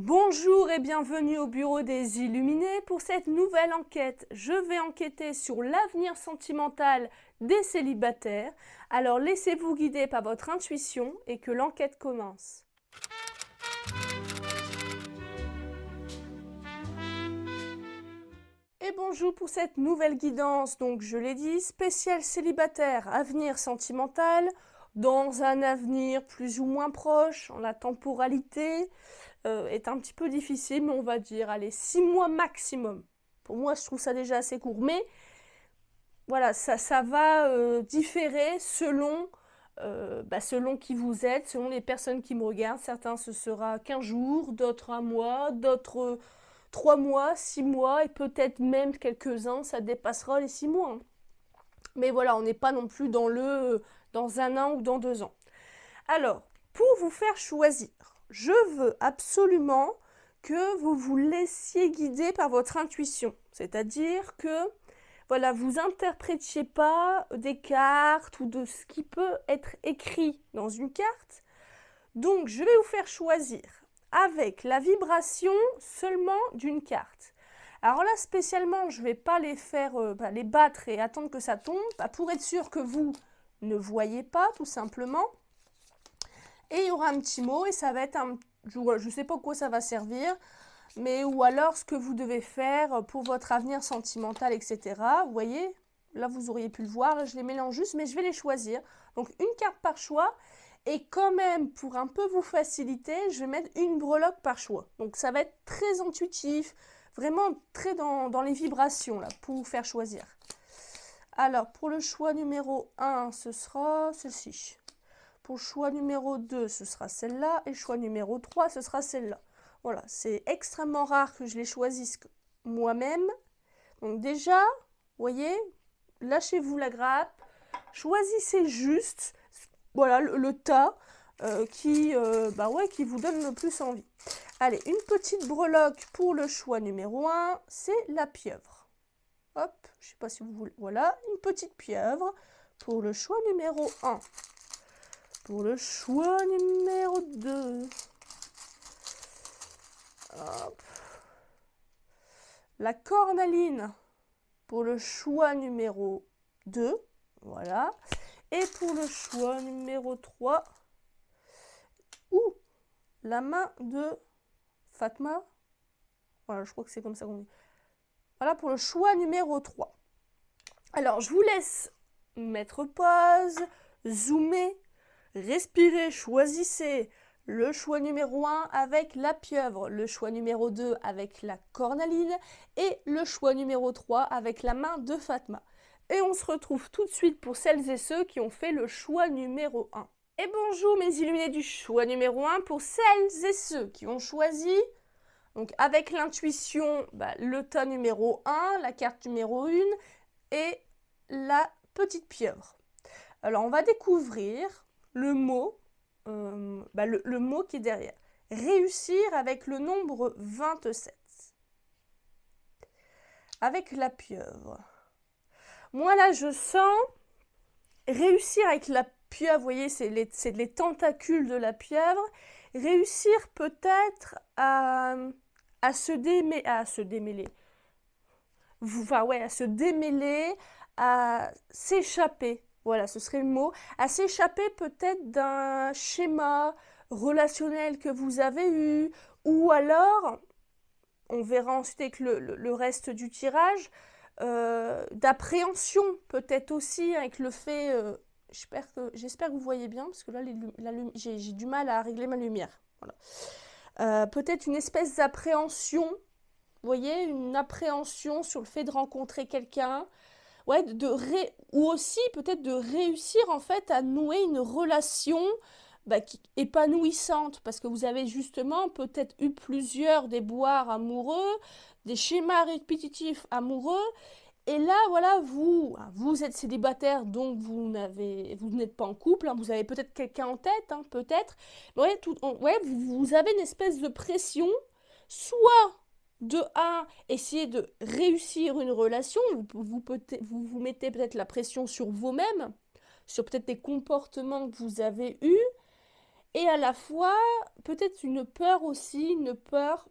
Bonjour et bienvenue au bureau des Illuminés. Pour cette nouvelle enquête, je vais enquêter sur l'avenir sentimental des célibataires. Alors laissez-vous guider par votre intuition et que l'enquête commence. Et bonjour pour cette nouvelle guidance, donc je l'ai dit, spécial célibataire, avenir sentimental, dans un avenir plus ou moins proche, la temporalité est un petit peu difficile, mais on va dire, allez, 6 mois maximum. Pour moi, je trouve ça déjà assez court, mais voilà, ça va différer selon qui vous êtes, selon les personnes qui me regardent. Certains, ce sera 15 jours, d'autres un mois, d'autres 3 mois, 6 mois, et peut-être même quelques-uns, ça dépassera les 6 mois. Mais voilà, on n'est pas non plus dans un an ou dans 2 ans. Alors, pour vous faire choisir, je veux absolument que vous vous laissiez guider par votre intuition. C'est-à-dire que voilà, vous interprétiez pas des cartes ou de ce qui peut être écrit dans une carte. Donc, je vais vous faire choisir avec la vibration seulement d'une carte. Alors là, spécialement, je ne vais pas les faire les battre et attendre que ça tombe, pour être sûr que vous ne voyez pas, tout simplement. Et il y aura un petit mot et ça va être je ne sais pas quoi ça va servir, mais ou alors ce que vous devez faire pour votre avenir sentimental, etc. Vous voyez, là vous auriez pu le voir, là je les mélange juste, mais je vais les choisir. Donc une carte par choix, et quand même pour un peu vous faciliter, je vais mettre une breloque par choix. Donc ça va être très intuitif, vraiment très dans les vibrations là, pour vous faire choisir. Alors pour le choix numéro 1, ce sera celle-ci. Pour le choix numéro 2, ce sera celle-là, et le choix numéro 3, ce sera celle-là. Voilà, c'est extrêmement rare que je les choisisse moi-même. Donc déjà, vous voyez, lâchez-vous la grappe, choisissez juste, voilà, le tas qui vous donne le plus envie. Allez, une petite breloque pour le choix numéro 1, c'est la pieuvre. Hop, je ne sais pas si vous voulez, voilà, une petite pieuvre pour le choix numéro 1. Pour le choix numéro 2, hop. La cornaline pour le choix numéro 2, voilà. Et pour le choix numéro 3, la main de Fatma, voilà, je crois que c'est comme ça qu'on dit. Voilà pour le choix numéro 3. Alors, je vous laisse mettre pause, zoomer, respirez, choisissez le choix numéro 1 avec la pieuvre, le choix numéro 2 avec la cornaline et le choix numéro 3 avec la main de Fatma. Et on se retrouve tout de suite pour celles et ceux qui ont fait le choix numéro 1. Et bonjour mes illuminés du choix numéro 1 pour celles et ceux qui ont choisi, donc avec l'intuition, le tas numéro 1, la carte numéro 1 et la petite pieuvre. Alors on va découvrir le mot, le mot qui est derrière. Réussir avec le nombre 27. Avec la pieuvre. Moi là je sens réussir avec la pieuvre, vous voyez, c'est les tentacules de la pieuvre. Réussir peut-être à se démêler. À se démêler, à s'échapper. Voilà, ce serait le mot. À s'échapper peut-être d'un schéma relationnel que vous avez eu, ou alors, on verra ensuite avec le reste du tirage, d'appréhension peut-être aussi avec le fait, j'espère que vous voyez bien, parce que là j'ai du mal à régler ma lumière. Voilà. Peut-être une espèce d'appréhension, vous voyez, une appréhension sur le fait de rencontrer quelqu'un, ouais, ou aussi peut-être de réussir en fait à nouer une relation épanouissante, parce que vous avez justement peut-être eu plusieurs déboires amoureux, des schémas répétitifs amoureux, et là voilà, vous êtes célibataire, donc vous n'êtes pas en couple, hein, vous avez peut-être quelqu'un en tête, hein, peut-être, mais vous avez une espèce de pression, soit de essayer de réussir une relation, vous mettez peut-être la pression sur vous-même, sur peut-être des comportements que vous avez eus, et à la fois peut-être une peur aussi, une peur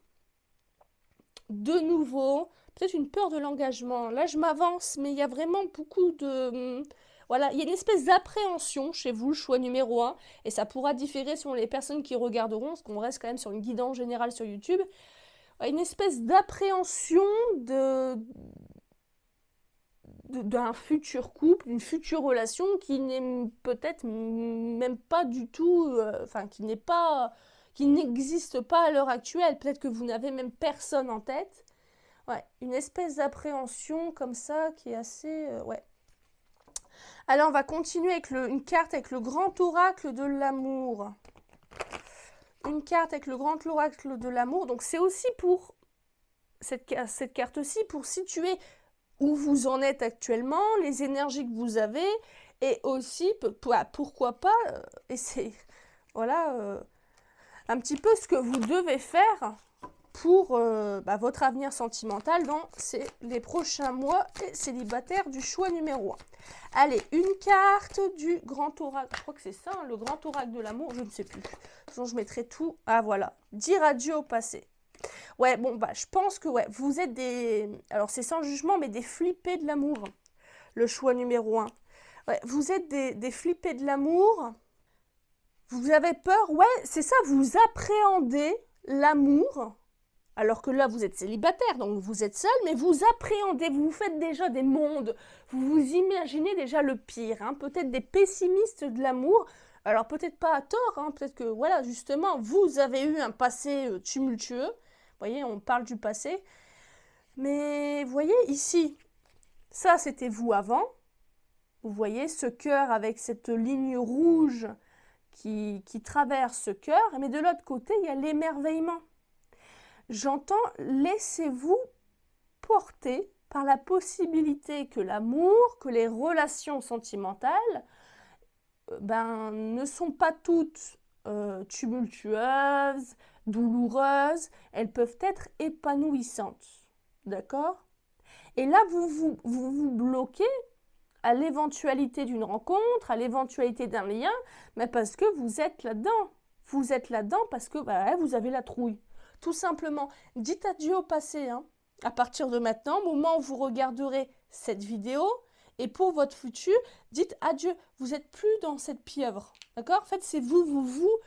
de nouveau, peut-être une peur de l'engagement. Là, je m'avance, mais il y a vraiment beaucoup de... Voilà, il y a une espèce d'appréhension chez vous, le choix numéro 1, et ça pourra différer selon les personnes qui regarderont, parce qu'on reste quand même sur une guidance générale sur YouTube. Une espèce d'appréhension d'un futur couple, une future relation qui n'est peut-être même pas du tout, qui n'existe pas à l'heure actuelle. Peut-être que vous n'avez même personne en tête. Ouais, une espèce d'appréhension comme ça qui est assez... ouais. Alors, on va continuer avec une carte avec le grand oracle de l'amour. Une carte avec le grand oracle de l'amour. Donc, c'est aussi pour cette carte-ci, pour situer où vous en êtes actuellement, les énergies que vous avez, et aussi, pourquoi pas, et c'est, voilà, un petit peu ce que vous devez faire pour votre avenir sentimental dans les prochains mois et célibataires du choix numéro 1. Allez, une carte du grand oracle, je crois que c'est ça, hein, le grand oracle de l'amour, je ne sais plus. Sinon, je mettrai tout, ah voilà, dire adieu au passé. Ouais, bon, bah, je pense que ouais, vous êtes des... Alors, c'est sans jugement, mais des flippés de l'amour. Le choix numéro 1. Ouais, vous êtes des flippés de l'amour. Vous avez peur, ouais, c'est ça, vous appréhendez l'amour. Alors que là, vous êtes célibataire, donc vous êtes seul, mais vous appréhendez, vous faites déjà des mondes. Vous vous imaginez déjà le pire, hein, peut-être des pessimistes de l'amour. Alors, peut-être pas à tort, hein, peut-être que, voilà, justement, vous avez eu un passé tumultueux. Vous voyez, on parle du passé. Mais vous voyez, ici, ça, c'était vous avant. Vous voyez ce cœur avec cette ligne rouge qui traverse ce cœur. Mais de l'autre côté, il y a l'émerveillement. J'entends, laissez-vous porter par la possibilité que l'amour, que les relations sentimentales, ne sont pas toutes tumultueuses, douloureuses, elles peuvent être épanouissantes. D'accord? Et là, vous bloquez à l'éventualité d'une rencontre, à l'éventualité d'un lien, mais parce que vous êtes là-dedans. Vous êtes là-dedans parce que vous avez la trouille. Tout simplement, dites adieu au passé. Hein. À partir de maintenant, au moment où vous regarderez cette vidéo, et pour votre futur, dites adieu. Vous n'êtes plus dans cette pieuvre. D'accord? En fait, c'est vous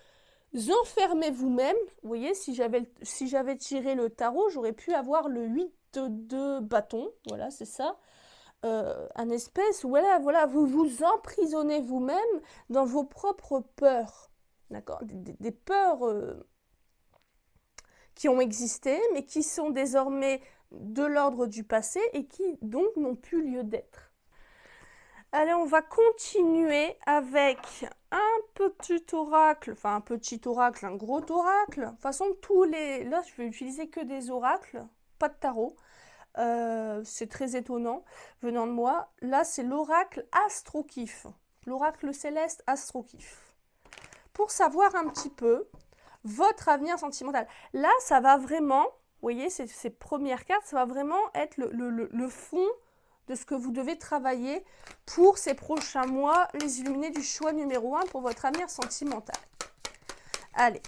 enfermez vous-même. Vous voyez, si j'avais tiré le tarot, j'aurais pu avoir le 8 de bâton. Voilà, c'est ça. Un espèce, voilà, vous vous emprisonnez vous-même dans vos propres peurs. D'accord? Des peurs qui ont existé, mais qui sont désormais de l'ordre du passé et qui donc n'ont plus lieu d'être. Allez, on va continuer avec un petit oracle, un gros oracle. De toute façon, là, je vais utiliser que des oracles, pas de tarot. C'est très étonnant venant de moi. Là, c'est l'oracle Astrokif, l'oracle céleste Astrokif. Pour savoir un petit peu votre avenir sentimental. Là, ça va vraiment, vous voyez, ces premières cartes, ça va vraiment être le fond de ce que vous devez travailler pour ces prochains mois, les illuminés du choix numéro 1 pour votre avenir sentimental. Allez,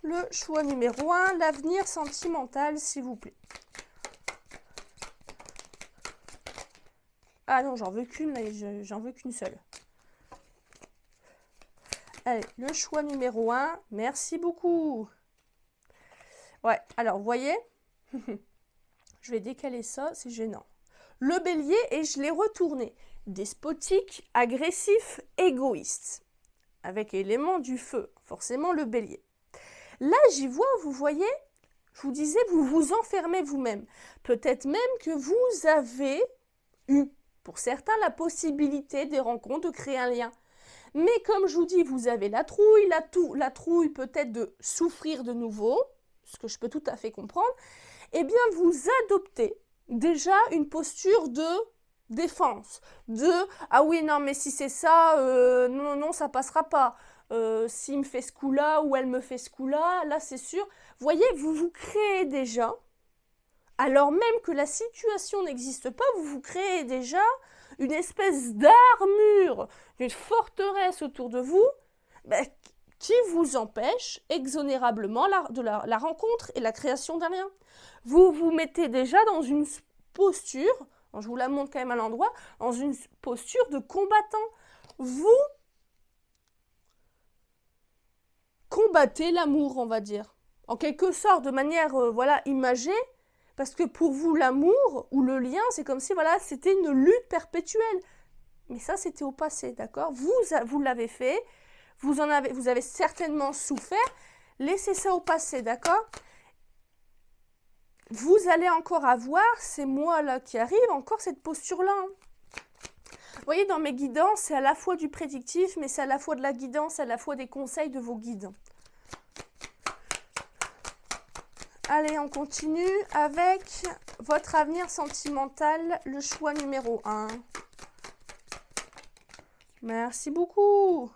le choix numéro 1, l'avenir sentimental, s'il vous plaît. Ah non, j'en veux qu'une, là, j'en veux qu'une seule. Allez, le choix numéro 1, merci beaucoup. Ouais, alors, vous voyez, je vais décaler ça, c'est gênant. Le bélier, et je l'ai retourné. Despotique, agressif, égoïste. Avec élément du feu, forcément le bélier. Là, j'y vois, vous voyez, je vous disais, vous vous enfermez vous-même. Peut-être même que vous avez eu, pour certains, la possibilité des rencontres, de créer un lien. Mais comme je vous dis, vous avez la trouille, la trouille peut-être de souffrir de nouveau, ce que je peux tout à fait comprendre, eh bien vous adoptez déjà une posture de défense, ah oui, non, mais si c'est ça, non, ça passera pas. S'il me fait ce coup-là ou elle me fait ce coup-là, là c'est sûr. Vous voyez, vous vous créez déjà, alors même que la situation n'existe pas, vous vous créez déjà une espèce d'armure, d'une forteresse autour de vous, qui vous empêche exonérablement la rencontre et la création d'un lien. Vous vous mettez déjà dans une posture, je vous la montre quand même à l'endroit, dans une posture de combattant. Vous combattez l'amour, on va dire. En quelque sorte, de manière voilà, imagée, parce que pour vous, l'amour ou le lien, c'est comme si voilà, c'était une lutte perpétuelle. Mais ça, c'était au passé, d'accord? Vous l'avez fait, vous avez certainement souffert. Laissez ça au passé, d'accord? Vous allez encore avoir, ces mois-là qui arrivent, encore cette posture-là. Vous voyez, dans mes guidances, c'est à la fois du prédictif, mais c'est à la fois de la guidance, à la fois des conseils de vos guides. Allez, on continue avec votre avenir sentimental, le choix numéro 1. Merci beaucoup.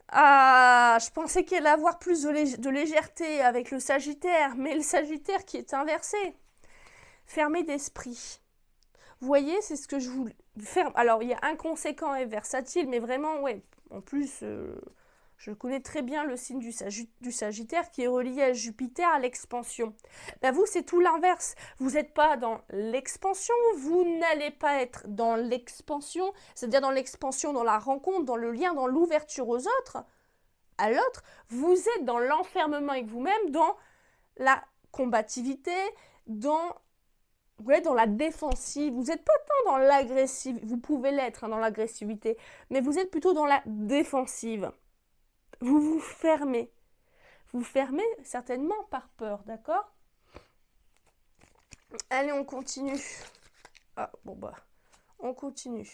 Ah, je pensais qu'il allait avoir plus de légèreté avec le Sagittaire, mais le Sagittaire qui est inversé. Fermé d'esprit. Vous voyez, c'est ce que je voulais faire. Alors, il y a inconséquent et versatile, mais vraiment, ouais. En plus, je connais très bien le signe du Sagittaire qui est relié à Jupiter, à l'expansion. Ben vous, c'est tout l'inverse. Vous n'êtes pas dans l'expansion, vous n'allez pas être dans l'expansion, c'est-à-dire dans l'expansion, dans la rencontre, dans le lien, dans l'ouverture aux autres, à l'autre. Vous êtes dans l'enfermement avec vous-même, dans la combativité, dans la défensive. Vous n'êtes pas tant dans l'agressivité, vous pouvez l'être dans l'agressivité, mais vous êtes plutôt dans la défensive. Vous vous fermez. Vous fermez certainement par peur, d'accord? Allez, on continue. Ah, bon bah, on continue.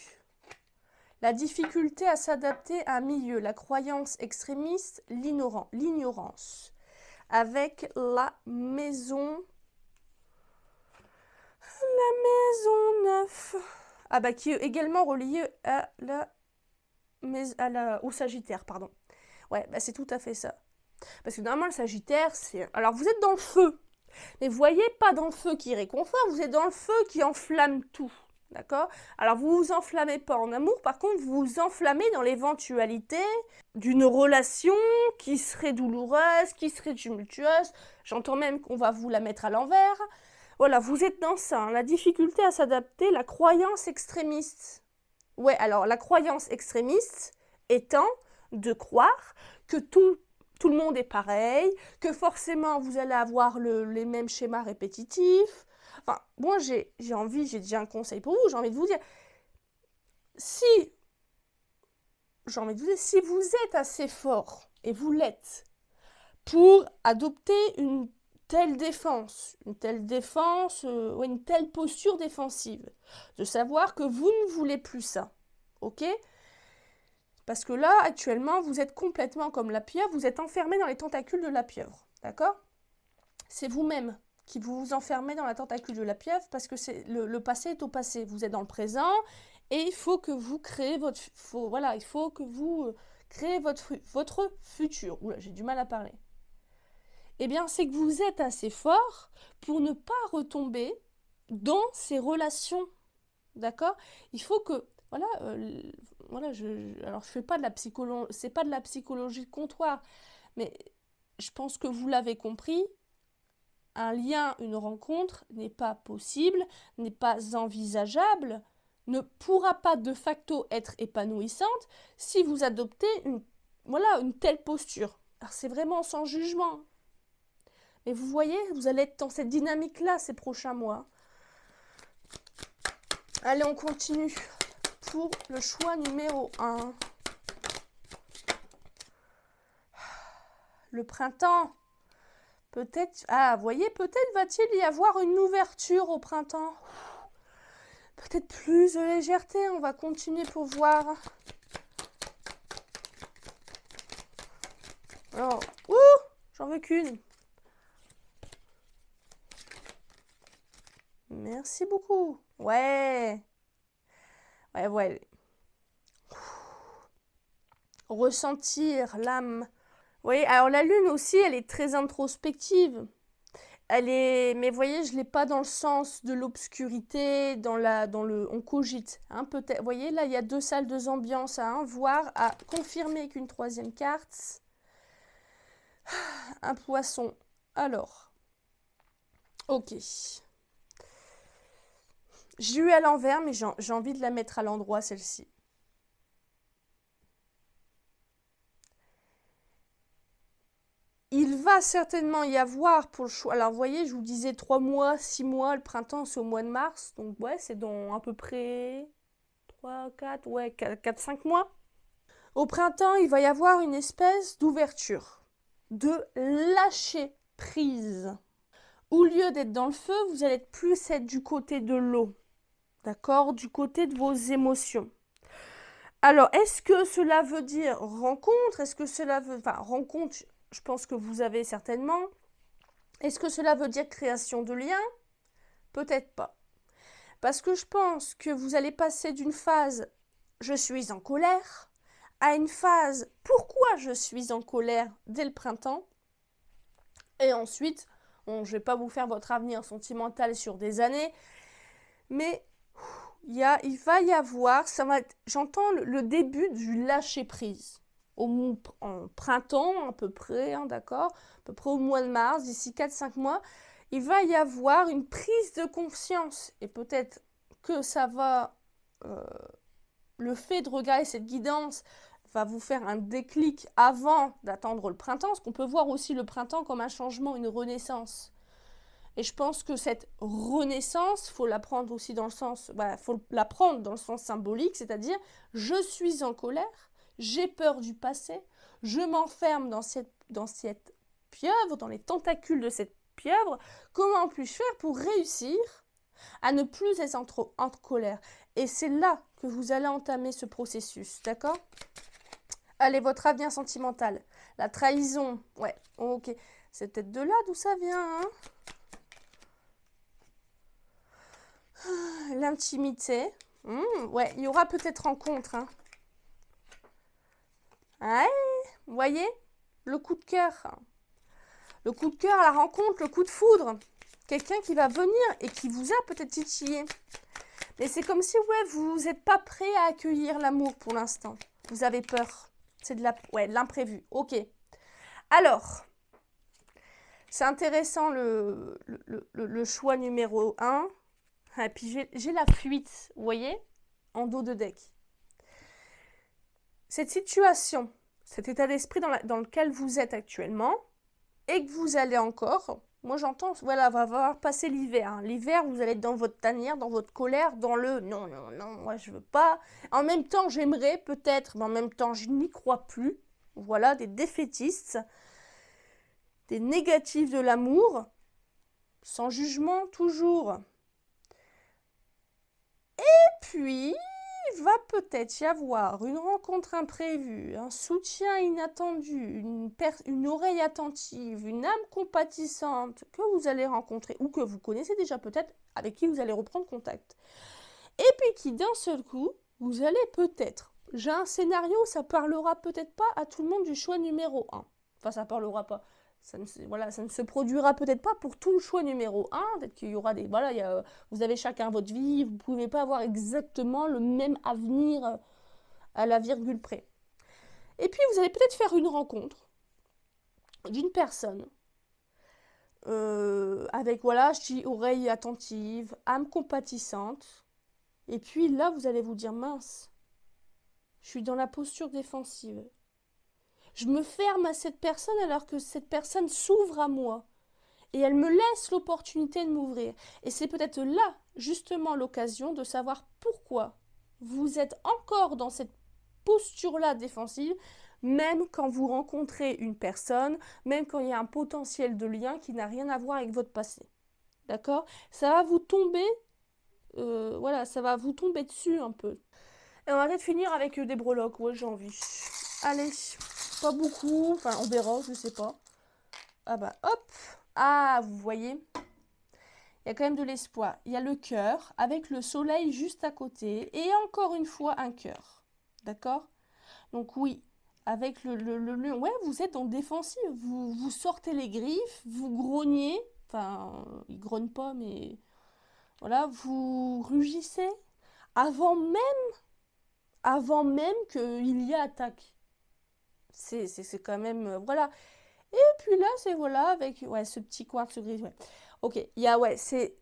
La difficulté à s'adapter à un milieu, la croyance extrémiste, l'ignorance. Avec la maison 9. Ah bah, qui est également reliée à au Sagittaire, pardon. Ouais, bah c'est tout à fait ça. Parce que normalement, le Sagittaire, c'est... Alors, vous êtes dans le feu. Mais vous voyez, pas dans le feu qui réconforte, vous êtes dans le feu qui enflamme tout. D'accord? Alors, vous vous enflammez pas en amour, par contre, vous vous enflammez dans l'éventualité d'une relation qui serait douloureuse, qui serait tumultueuse. J'entends même qu'on va vous la mettre à l'envers. Voilà, vous êtes dans ça. Hein. La difficulté à s'adapter, la croyance extrémiste. Ouais, alors, la croyance extrémiste étant de croire que tout le monde est pareil, que forcément vous allez avoir les mêmes schémas répétitifs. Enfin, moi j'ai déjà un conseil pour vous, j'ai envie de vous dire, si vous êtes assez fort, et vous l'êtes, pour adopter une telle défense, une telle posture défensive, de savoir que vous ne voulez plus ça, ok ? Parce que là, actuellement, vous êtes complètement comme la pieuvre, vous êtes enfermé dans les tentacules de la pieuvre, d'accord? C'est vous-même qui vous enfermez dans la tentacule de la pieuvre parce que le passé est au passé. Vous êtes dans le présent et il faut que vous créez votre futur. Oula, j'ai du mal à parler. Eh bien, c'est que vous êtes assez fort pour ne pas retomber dans ces relations, d'accord? Il faut que alors je fais pas de la psychologie, c'est pas de la psychologie de comptoir, mais je pense que vous l'avez compris, un lien, une rencontre n'est pas possible, n'est pas envisageable, ne pourra pas de facto être épanouissante si vous adoptez une telle posture. Alors c'est vraiment sans jugement. Mais vous voyez, vous allez être dans cette dynamique-là ces prochains mois. Allez, on continue. Pour le choix numéro 1. Le printemps. Peut-être, vous voyez, peut-être va-t-il y avoir une ouverture au printemps. Peut-être plus de légèreté, on va continuer pour voir. Alors, j'en veux qu'une. Merci beaucoup. Ouais. Ressentir l'âme. Vous voyez, alors la lune aussi, elle est très introspective. Elle est, mais vous voyez, je l'ai pas dans le sens de l'obscurité, on cogite, hein, peut-être. Vous voyez, là, il y a 2 salles, 2 ambiances à voir, à confirmer qu'une 3e carte. Un poisson. Alors, ok. J'ai eu à l'envers, mais j'ai envie de la mettre à l'endroit, celle-ci. Il va certainement y avoir pour le choix. Alors, vous voyez, je vous disais 3 mois, 6 mois, le printemps, c'est au mois de mars. Donc, ouais, c'est dans à peu près 3, 4, ouais, 4, 5 mois. Au printemps, il va y avoir une espèce d'ouverture, de lâcher prise. Au lieu d'être dans le feu, vous allez plus être du côté de l'eau. D'accord? Du côté de vos émotions. Alors, est-ce que cela veut dire rencontre? Est-ce que cela veut... Enfin, rencontre, je pense que vous avez certainement. Est-ce que cela veut dire création de liens? Peut-être pas. Parce que je pense que vous allez passer d'une phase « je suis en colère » à une phase « pourquoi je suis en colère » dès le printemps. Et ensuite, bon, je ne vais pas vous faire votre avenir sentimental sur des années, mais il va y avoir, j'entends le début du lâcher-prise. En printemps à peu près, hein, d'accord, à peu près au mois de mars, d'ici 4-5 mois, il va y avoir une prise de conscience. Et peut-être que ça va, le fait de regarder cette guidance va vous faire un déclic avant d'attendre le printemps, parce qu'on peut voir aussi le printemps comme un changement, une renaissance. Et je pense que cette renaissance, faut la prendre aussi dans le sens, faut la prendre dans le sens symbolique, c'est-à-dire je suis en colère, j'ai peur du passé, je m'enferme dans cette pieuvre, dans les tentacules de cette pieuvre. Comment puis-je faire pour réussir à ne plus être en colère? Et c'est là que vous allez entamer ce processus, d'accord? Allez, votre avenir sentimental, la trahison, ouais, ok, c'est peut-être de là d'où ça vient, hein? L'intimité. Ouais, il y aura peut-être rencontre. Hein. Ouais, vous voyez? Le coup de cœur. Le coup de cœur à la rencontre, le coup de foudre. Quelqu'un qui va venir et qui vous a peut-être titillé. Mais c'est comme si, ouais, vous n'êtes pas prêt à accueillir l'amour pour l'instant. Vous avez peur. C'est de l'imprévu. Ok. Alors, c'est intéressant le choix numéro 1. Et puis j'ai la fuite, vous voyez, en dos de deck. Cette situation, cet état d'esprit dans lequel vous êtes actuellement, et que vous allez encore, moi j'entends, voilà, va avoir passé l'hiver. Hein. L'hiver, vous allez être dans votre tanière, dans votre colère, dans le non, non, non, moi je veux pas. En même temps, j'aimerais peut-être, mais en même temps, je n'y crois plus. Voilà, des défaitistes, des négatifs de l'amour, sans jugement toujours. Puis, il va peut-être y avoir une rencontre imprévue, un soutien inattendu, une oreille attentive, une âme compatissante que vous allez rencontrer ou que vous connaissez déjà peut-être, avec qui vous allez reprendre contact. Et puis qui d'un seul coup, vous allez peut-être, j'ai un scénario, ça parlera peut-être pas à tout le monde du choix numéro 1. Enfin, ça parlera pas. Ça ne se produira peut-être pas pour tout le choix numéro 1. Peut-être qu'il y aura des... Voilà, vous avez chacun votre vie. Vous ne pouvez pas avoir exactement le même avenir à la virgule près. Et puis, vous allez peut-être faire une rencontre d'une personne avec, voilà, je dis oreille attentive, âme compatissante. Et puis là, vous allez vous dire, mince, je suis dans la posture défensive. Je me ferme à cette personne alors que cette personne s'ouvre à moi. Et elle me laisse l'opportunité de m'ouvrir. Et c'est peut-être là, justement, l'occasion de savoir pourquoi vous êtes encore dans cette posture-là défensive, même quand vous rencontrez une personne, même quand il y a un potentiel de lien qui n'a rien à voir avec votre passé. D'accord? Ça va vous tomber, voilà, ça va vous tomber dessus un peu. Et on va peut-être finir avec des breloques, ouais, j'ai envie. Allez, pas beaucoup, enfin on verra, je sais pas. Ah bah hop, ah vous voyez, il y a quand même de l'espoir. Il y a le cœur avec le soleil juste à côté et encore une fois un cœur, d'accord? Donc oui, avec le lion, ouais vous êtes en défensive, vous sortez les griffes, vous grognez, Enfin, il grogne pas, mais voilà, vous rugissez avant même qu'il y ait attaque. C'est quand même, voilà. Et puis là, c'est voilà, avec ouais, ce petit quartz gris. Ouais. Ok, il y a, ouais, c'est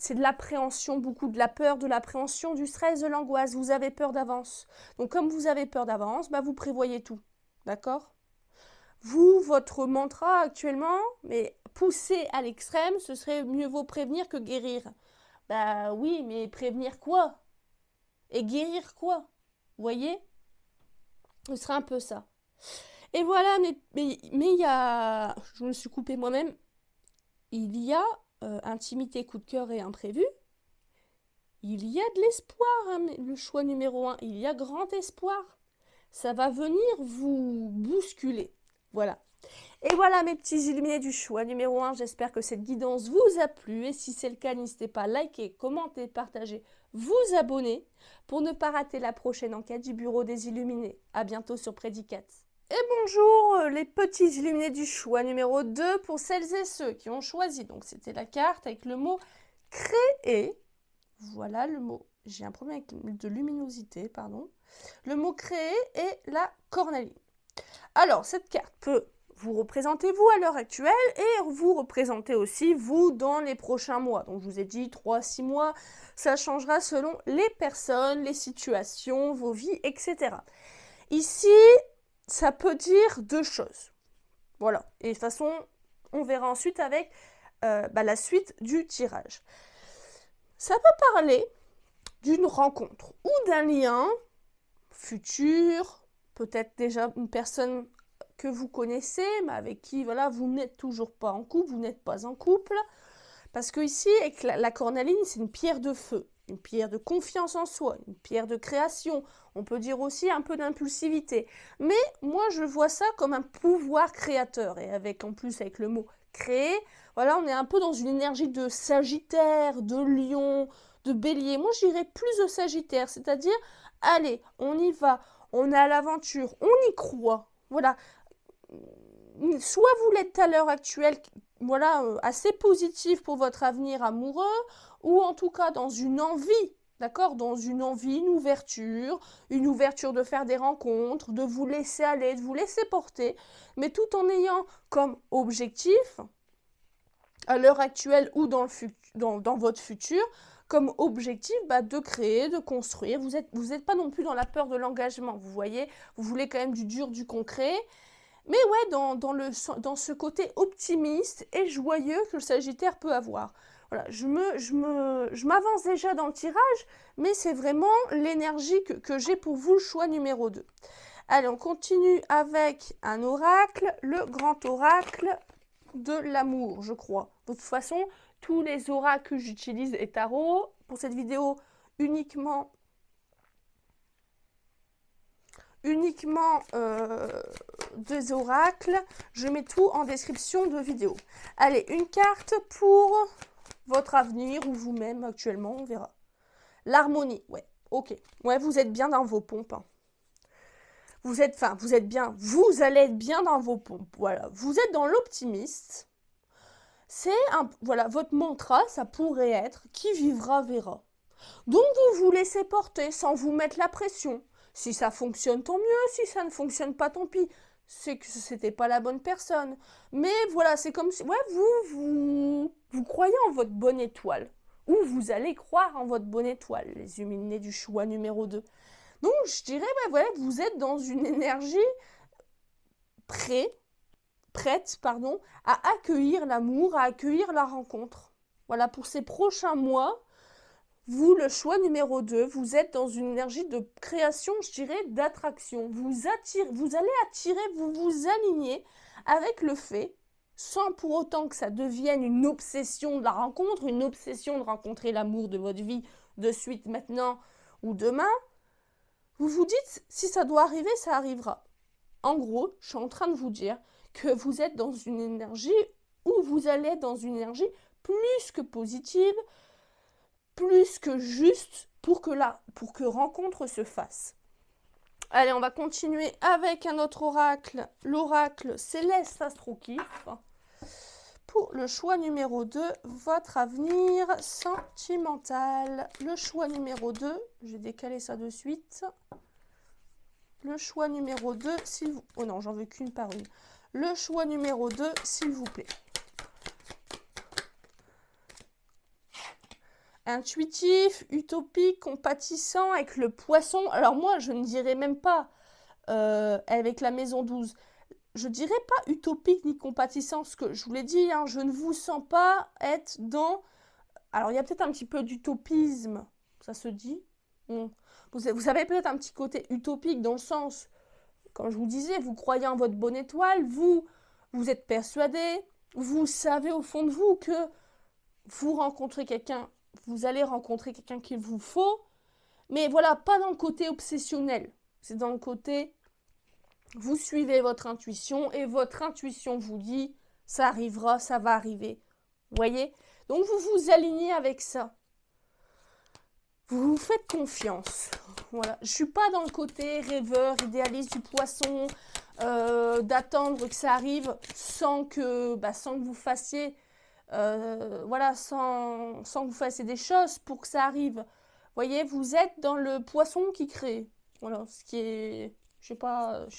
de l'appréhension, beaucoup de la peur, de l'appréhension, du stress, de l'angoisse. Vous avez peur d'avance. Donc, comme vous avez peur d'avance, bah, vous prévoyez tout. D'accord? Vous, votre mantra actuellement, mais poussé à l'extrême, ce serait mieux vaut prévenir que guérir. Bah oui, mais prévenir quoi? Et guérir quoi? Vous voyez? Ce serait un peu ça. Et voilà, mais il y a... Je me suis coupée moi-même. Il y a intimité, coup de cœur et imprévu. Il y a de l'espoir, hein, le choix numéro 1. Il y a grand espoir. Ça va venir vous bousculer. Voilà. Et voilà mes petits illuminés du choix numéro 1. J'espère que cette guidance vous a plu. Et si c'est le cas, n'hésitez pas à liker, commenter, partager, vous abonner pour ne pas rater la prochaine enquête du Bureau des Illuminés. À bientôt sur Prédicat. Et bonjour les petits illuminés du choix numéro 2 pour celles et ceux qui ont choisi. Donc c'était la carte avec le mot créer. Voilà le mot. J'ai un problème avec de luminosité, pardon. Le mot créer et la cornaline. Alors cette carte peut vous représenter vous à l'heure actuelle et vous représenter aussi vous dans les prochains mois. Donc je vous ai dit 3-6 mois, ça changera selon les personnes, les situations, vos vies, etc. Ici, ça peut dire 2 choses. Voilà. Et de toute façon, on verra ensuite avec la suite du tirage. Ça peut parler d'une rencontre ou d'un lien futur, peut-être déjà une personne que vous connaissez, mais avec qui voilà, vous n'êtes toujours pas en couple, vous n'êtes pas en couple. Parce que ici, avec la cornaline, c'est une pierre de feu, une pierre de confiance en soi, une pierre de création. On peut dire aussi un peu d'impulsivité. Mais moi, je vois ça comme un pouvoir créateur. Et avec en plus, avec le mot créer, voilà, on est un peu dans une énergie de Sagittaire, de Lion, de Bélier. Moi, je dirais plus de Sagittaire, c'est-à-dire, allez, on y va, on est à l'aventure, on y croit. Voilà. Soit vous l'êtes à l'heure actuelle, voilà, assez positif pour votre avenir amoureux, ou en tout cas dans une envie, d'accord, dans une envie, une ouverture de faire des rencontres, de vous laisser aller, de vous laisser porter, mais tout en ayant comme objectif, à l'heure actuelle ou dans votre futur, comme objectif de créer, de construire. Vous êtes pas non plus dans la peur de l'engagement, vous voyez, vous voulez quand même du dur, du concret. Mais ouais, dans ce côté optimiste et joyeux que le Sagittaire peut avoir. Voilà, je m'avance déjà dans le tirage, mais c'est vraiment l'énergie que j'ai pour vous, le choix numéro 2. Allez, on continue avec un oracle, le grand oracle de l'amour, je crois. De toute façon, tous les oracles que j'utilise et tarot, pour cette vidéo, uniquement des oracles. Je mets tout en description de vidéo. Allez, une carte pour votre avenir ou vous-même actuellement, on verra. L'harmonie, ouais, ok. Ouais, vous êtes bien dans vos pompes. Hein. Vous allez être bien dans vos pompes. Voilà, vous êtes dans l'optimiste. Voilà, votre mantra, ça pourrait être « qui vivra verra ». Donc, vous vous laissez porter sans vous mettre la pression. Si ça fonctionne, tant mieux. Si ça ne fonctionne pas, tant pis. C'est que c'était pas la bonne personne. Mais voilà, c'est comme si... Ouais, vous croyez en votre bonne étoile. Ou vous allez croire en votre bonne étoile, les illuminés du choix numéro 2. Donc, je dirais, ouais, voilà, vous êtes dans une énergie prête, à accueillir l'amour, à accueillir la rencontre. Voilà, pour ces prochains mois... Vous, le choix numéro 2, vous êtes dans une énergie de création, je dirais, d'attraction. Vous allez attirer, vous vous alignez avec le fait, sans pour autant que ça devienne une obsession de la rencontre, une obsession de rencontrer l'amour de votre vie de suite, maintenant ou demain. Vous vous dites, si ça doit arriver, ça arrivera. En gros, je suis en train de vous dire que vous êtes dans une énergie où vous allez être dans une énergie plus que positive, plus que juste pour que rencontre se fasse. Allez, on va continuer avec un autre oracle, l'oracle Céleste Astrokiff, pour le choix numéro 2, votre avenir sentimental. Le choix numéro 2, je vais décaler ça de suite. Le choix numéro 2, s'il vous... Oh non, j'en veux qu'une par une. Le choix numéro 2, s'il vous plaît. Intuitif, utopique, compatissant avec le poisson. Alors moi, je ne dirais même pas avec la maison 12. Je dirais pas utopique ni compatissant, ce que je vous l'ai dit, hein, je ne vous sens pas être dans... Alors, il y a peut-être un petit peu d'utopisme, ça se dit. Vous avez peut-être un petit côté utopique dans le sens, comme je vous disais, vous croyez en votre bonne étoile, vous êtes persuadé, vous savez au fond de vous que vous rencontrez quelqu'un, vous allez rencontrer quelqu'un qu'il vous faut, mais voilà, pas dans le côté obsessionnel, c'est dans le côté... Vous suivez votre intuition et votre intuition vous dit ça arrivera, ça va arriver. Vous voyez? Donc vous vous alignez avec ça. Vous vous faites confiance. Voilà. Je ne suis pas dans le côté rêveur, idéaliste du poisson, d'attendre que ça arrive sans que vous fassiez voilà, sans que vous fassiez des choses pour que ça arrive. Vous voyez, vous êtes dans le poisson qui crée. Voilà, ce qui est... Je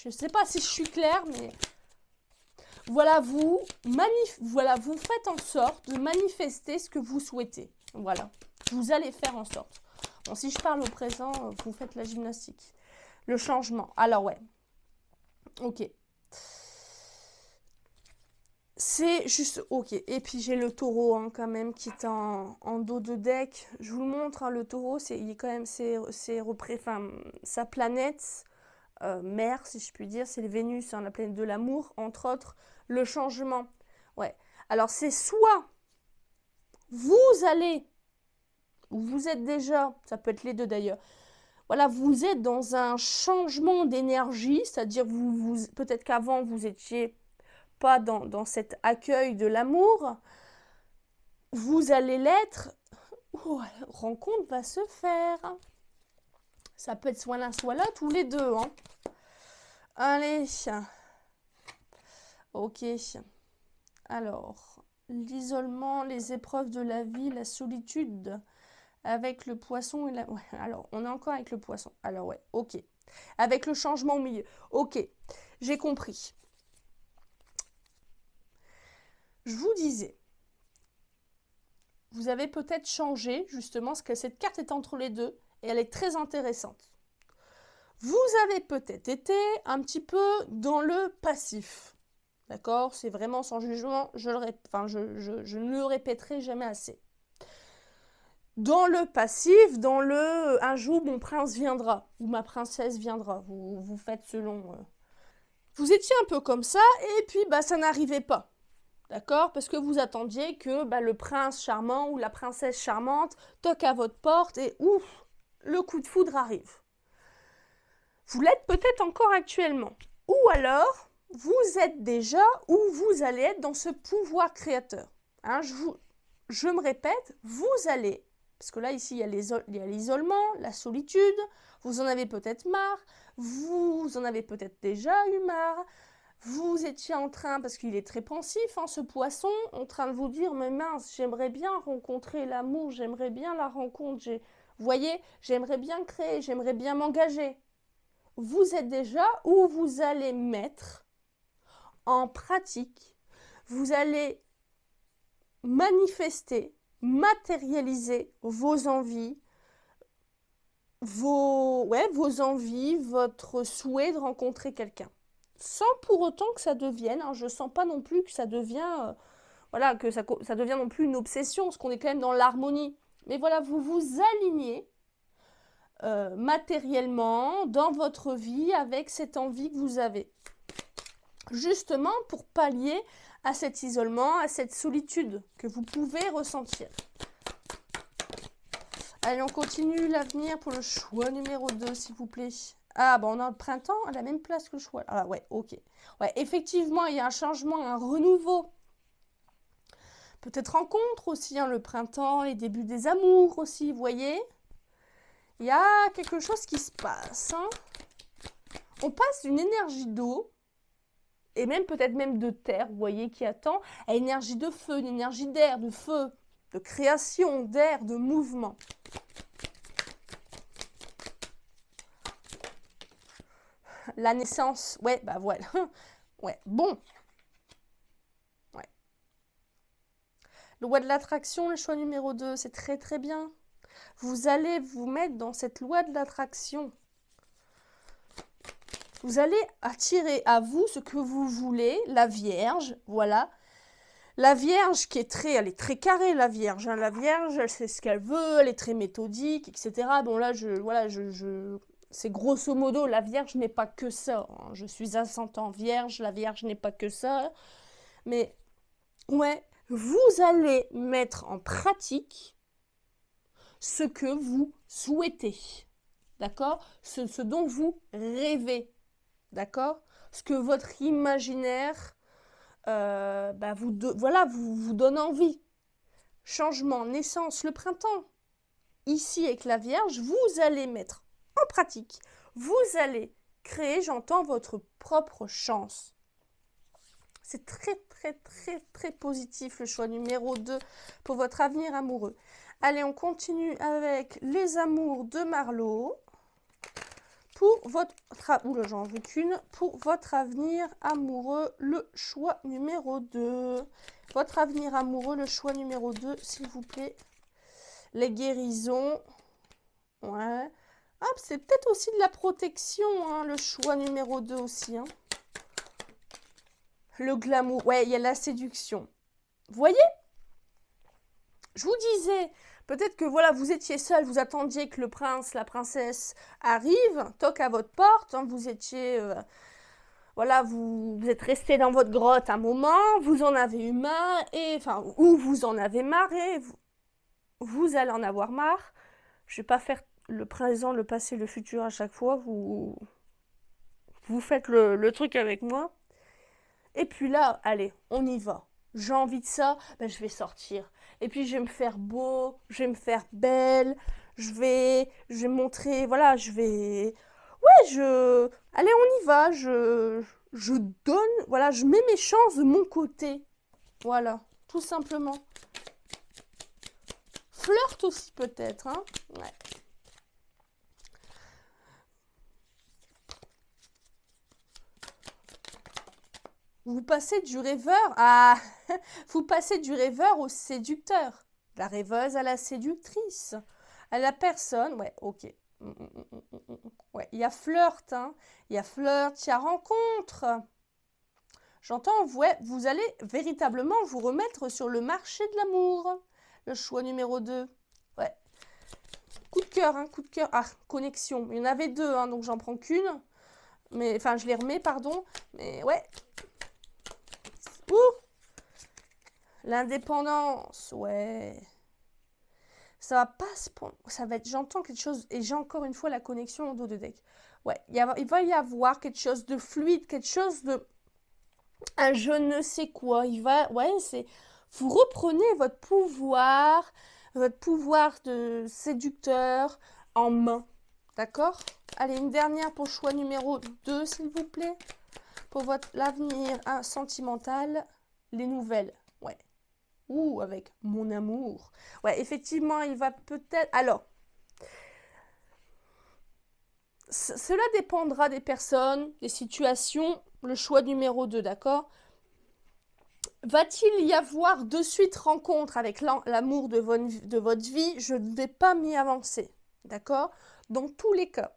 sais pas si je suis claire, mais voilà, vous faites en sorte de manifester ce que vous souhaitez. Voilà, vous allez faire en sorte. Bon, si je parle au présent, vous faites la gymnastique. Le changement. Alors ouais, ok. C'est juste ok. Et puis j'ai le taureau hein, quand même qui est en dos de deck. Je vous le montre, hein, le taureau, il est quand même sa planète. Mère, si je puis dire, c'est le Vénus, hein, la planète de l'amour, entre autres, le changement. Ouais. Alors, c'est soit vous allez, ou vous êtes déjà, ça peut être les deux d'ailleurs, voilà, vous êtes dans un changement d'énergie, c'est-à-dire peut-être qu'avant, vous étiez pas dans cet accueil de l'amour, vous allez l'être, la rencontre va se faire. Ça peut être soit l'un, soit l'autre, ou les deux, hein. Allez. Ok. Alors, l'isolement, les épreuves de la vie, la solitude avec le poisson et la... Ouais, alors, on est encore avec le poisson. Alors, ouais, ok. Avec le changement au milieu. Ok, j'ai compris. Je vous disais, vous avez peut-être changé, justement, parce que cette carte est entre les deux, et elle est très intéressante. Vous avez peut-être été un petit peu dans le passif. D'accord? C'est vraiment sans jugement, je ne le répéterai jamais assez. Dans le passif, dans le un jour mon prince viendra, ou ma princesse viendra, vous faites selon. Vous étiez un peu comme ça, et puis ça n'arrivait pas. D'accord? Parce que vous attendiez que le prince charmant ou la princesse charmante toque à votre porte, et ouf, le coup de foudre arrive. Vous l'êtes peut-être encore actuellement. Ou alors, vous êtes déjà ou vous allez être dans ce pouvoir créateur. Hein, je me répète, vous allez, parce que là, ici, il y a l'isolement, la solitude, vous en avez peut-être marre, vous en avez peut-être déjà eu marre, vous étiez en train, parce qu'il est très pensif, hein, ce poisson, en train de vous dire, mais mince, j'aimerais bien rencontrer l'amour, j'aimerais bien la rencontre, vous voyez, j'aimerais bien créer, j'aimerais bien m'engager. Vous êtes déjà où vous allez mettre en pratique, vous allez manifester, matérialiser vos envies, votre souhait de rencontrer quelqu'un. Sans pour autant que ça devienne, je ne sens pas non plus que ça devient, que ça devient non plus une obsession, parce qu'on est quand même dans l'harmonie. Mais voilà, vous vous alignez matériellement dans votre vie avec cette envie que vous avez. Justement pour pallier à cet isolement, à cette solitude que vous pouvez ressentir. Allez, on continue l'avenir pour le choix numéro 2, s'il vous plaît. Ah, on a le printemps à la même place que le choix. Ah ouais, ok. Ouais, effectivement, il y a un changement, un renouveau. Peut-être rencontre aussi, hein, le printemps, les débuts des amours aussi, vous voyez. Il y a quelque chose qui se passe. Hein. On passe d'une énergie d'eau et même peut-être même de terre, vous voyez, qui attend, à énergie de feu, une énergie d'air, de feu, de création, d'air, de mouvement. La naissance, ouais, bah voilà. Ouais, bon. Ouais. Le loi de l'attraction, le choix numéro 2, c'est très très bien. Vous allez vous mettre dans cette loi de l'attraction. Vous allez attirer à vous ce que vous voulez, la Vierge, voilà. La Vierge elle est très carrée, la Vierge. Hein. La Vierge, elle sait ce qu'elle veut, elle est très méthodique, etc. Bon là, c'est grosso modo, la Vierge n'est pas que ça. Hein. Je suis ascendant Vierge, la Vierge n'est pas que ça. Mais ouais, vous allez mettre en pratique ce que vous souhaitez. D'accord ? Ce dont vous rêvez. D'accord ? Ce que votre imaginaire vous donne envie. Changement, naissance, le printemps. Ici, avec la Vierge, vous allez mettre en pratique. Vous allez créer, j'entends, votre propre chance. C'est très, très, très, très positif, le choix numéro 2 pour votre avenir amoureux. Allez, on continue avec les amours de Marlo. Pour votre... Oula, j'en veux qu'une. Pour votre avenir amoureux, le choix numéro 2. Votre avenir amoureux, le choix numéro 2, s'il vous plaît. Les guérisons. Ouais. Ah, c'est peut-être aussi de la protection, hein, le choix numéro 2 aussi. Hein. Le glamour. Ouais, il y a la séduction. Vous voyez ? Je vous disais... Peut-être que voilà, vous étiez seul, vous attendiez que le prince, la princesse arrive, toque à votre porte, hein, vous étiez, voilà, vous êtes resté dans votre grotte un moment, vous en avez eu marre, ou vous en avez marre et vous allez en avoir marre. Je ne vais pas faire le présent, le passé, le futur à chaque fois, vous faites le truc avec moi. Et puis là, allez, on y va. J'ai envie de ça, ben je vais sortir. Et puis je vais me faire beau, je vais me faire belle, je vais montrer, voilà, allez, on y va, je donne, voilà, je mets mes chances de mon côté. Voilà, tout simplement. Flirte aussi peut-être, hein. Ouais. Vous passez du rêveur à... Vous passez du rêveur au séducteur. La rêveuse à la séductrice. À la personne... Ouais, ok. Ouais, il y a flirt, hein. Il y a flirt, il y a rencontre. J'entends, ouais, vous allez véritablement vous remettre sur le marché de l'amour. Le choix numéro 2. Ouais. Coup de cœur, hein, coup de cœur. Ah, connexion. Il y en avait 2, hein, donc j'en prends qu'une. Mais, enfin, je les remets, pardon. Mais ouais... Ouh, l'indépendance, ouais. Ça va pas se... Ça va être... J'entends quelque chose... Et j'ai encore une fois la connexion au dos de deck. Ouais, il va y avoir quelque chose de fluide, quelque chose de... Un je ne sais quoi. Ouais, c'est... Vous reprenez votre pouvoir de séducteur en main. D'accord ? Allez, une dernière pour choix numéro 2, s'il vous plaît. Pour l'avenir sentimental, les nouvelles. Ouais. Ou avec mon amour. Ouais, effectivement, il va peut-être... Alors, cela dépendra des personnes, des situations. Le choix numéro 2, d'accord ? Va-t-il y avoir de suite rencontre avec l'amour de votre vie ? Je ne vais pas m'y avancer. D'accord ? Dans tous les cas,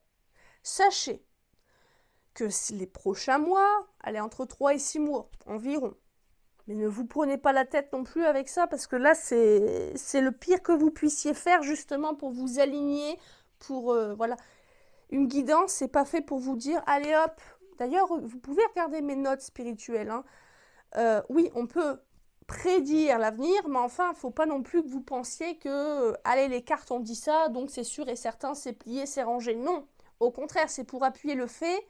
sachez que les prochains mois, allez, entre 3 et 6 mois environ, mais ne vous prenez pas la tête non plus avec ça, parce que là, c'est le pire que vous puissiez faire, justement, pour vous aligner, pour, voilà. Une guidance, c'est pas fait pour vous dire, allez hop. D'ailleurs, vous pouvez regarder mes notes spirituelles, hein. Oui, on peut prédire l'avenir, mais enfin, il ne faut pas non plus que vous pensiez que, allez, les cartes ont dit ça, donc c'est sûr et certain, c'est plié, c'est rangé. Non, au contraire, c'est pour appuyer le fait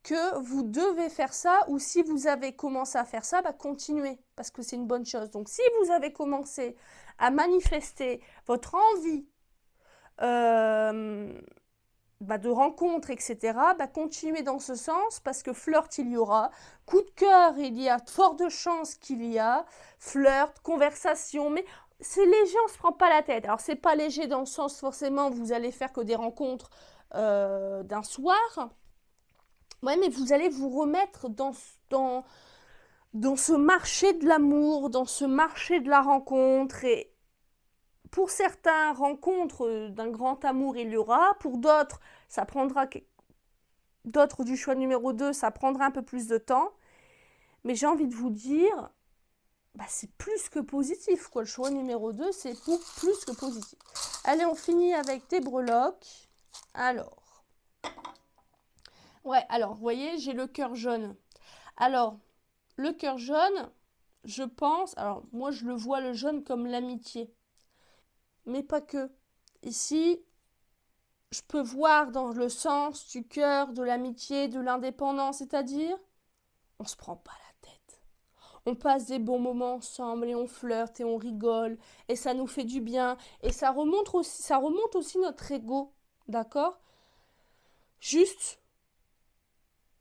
que vous devez faire ça, ou si vous avez commencé à faire ça, bah continuez, parce que c'est une bonne chose. Donc si vous avez commencé à manifester votre envie de rencontres, etc., continuez dans ce sens parce que flirt, il y aura. Coup de cœur, il y a fort de chances qu'il y a. Flirt, conversation, mais c'est léger, on ne se prend pas la tête. Alors, c'est pas léger dans le sens, forcément, vous allez faire que des rencontres d'un soir. Ouais, mais vous allez vous remettre dans ce marché de l'amour, dans ce marché de la rencontre. Et pour certains, rencontres d'un grand amour, il y aura. Pour d'autres, ça prendra... D'autres du choix numéro 2, ça prendra un peu plus de temps. Mais j'ai envie de vous dire, c'est plus que positif, quoi. Le choix numéro 2, c'est plus que positif. Allez, on finit avec des breloques. Alors. Ouais, alors, vous voyez, j'ai le cœur jaune. Alors, le cœur jaune, je pense... Alors, moi, je le vois, le jaune, comme l'amitié. Mais pas que. Ici, je peux voir dans le sens du cœur, de l'amitié, de l'indépendance, c'est-à-dire, on se prend pas la tête. On passe des bons moments ensemble et on flirte et on rigole et ça nous fait du bien et ça remonte aussi notre ego, d'accord? Juste,